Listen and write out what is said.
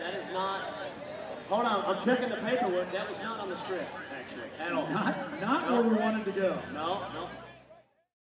That is not. Hold on, I'm checking the paperwork. That was not on the script, actually, at all. Not where we wanted to go. No.